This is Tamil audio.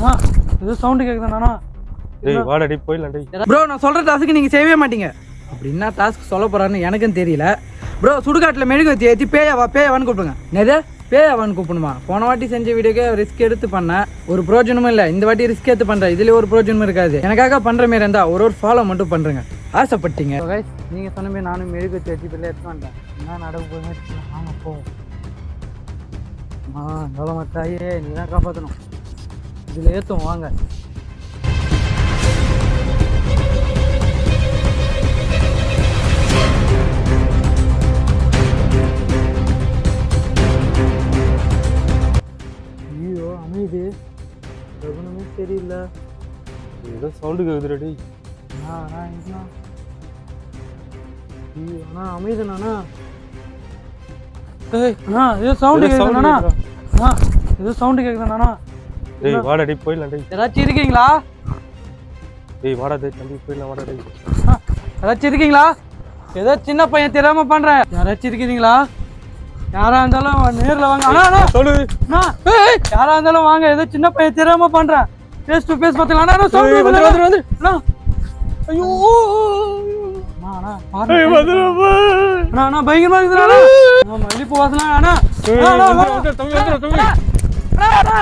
அண்ணா ஏதோ சவுண்ட் கேக்குதாண்ணா? டேய் வாடா டேய் போயிடலாம் டேய். ப்ரோ நான் சொல்ற டாஸ்க்கு நீங்க செய்யவே மாட்டீங்க. அப்படி என்ன டாஸ்க் சொல்ல போறாருன்னு எனக்கும் தெரியல. ப்ரோ சுடுகாட்டில் மெழுகுவத்தி ஏற்றி பேயாவான்னு கூப்பிடுங்க. என்னது பேயாவான்னு கூப்பிடுமா? போன வாட்டி செஞ்ச வீடியோக்கே ரிஸ்க் எடுத்து பண்ணேன், ஒரு பிரோஜனமும் இல்லை. இந்த வாட்டி ரிஸ்க் எடுத்து பண்ணுறேன், இதுலேயே ஒரு பிரோஜனமும் இருக்காது. எனக்காக பண்ணுற மாரி இருந்தால் ஒரு ஃபாலோ மட்டும் பண்ணுறேங்க. ஆசைப்பட்டீங்க. நீங்கள் சொன்ன மாதிரி நானும் மெழுகுவத்தி ஏற்றி பிள்ளை எடுத்து வந்தேன். என்ன நடக்க போகுது? வாங்க போவோம். எவ்வளோ மத்தாயே நீ தான் காப்பாற்றணும். இதில் ஏற்றுவோம் வாங்க. அமைதி ஒன்றுமே தெரியல. ஏதோ சவுண்டு கேக்குதுடா டேய். அண்ணா அமைதிண்ணா. அண்ணா ஏதோ சவுண்டு கேக்குதுண்ணா. அண்ணா ஏதோ சவுண்டு கேக்குதுண்ணா. டேய் வாடா டேய் போயிடலாம் டேய். ஏதாச்சும் இருக்கீங்களா? டேய் வாடா டேய் தம்பி போயிடலாம் வாடா டேய். ஏதாச்சும் இருக்கீங்களா? ஏதோ சின்ன பையன் தெரியாம பண்றேன். யாராச்சும் இருக்கீங்களா? யாரா இருந்தாலும் நேர்ல வாங்க. அண்ணா சொல்லு. அண்ணா யாரா இருந்தாலும் வாங்க. ஏதோ சின்ன பையன் தெரியாம பண்றேன். ஃபேஸ் டு ஃபேஸ் பாத்துக்கலாம். அண்ணா சவுண்ட் வந்து அண்ணா. ஐயோ அண்ணா பாருங்க. அண்ணா அண்ணா பயங்கரமா இருக்குதுடா. அண்ணா மல்லிப்பூ வாசனா. அண்ணா தம்பி வந்துரு தம்பி. அண்ணா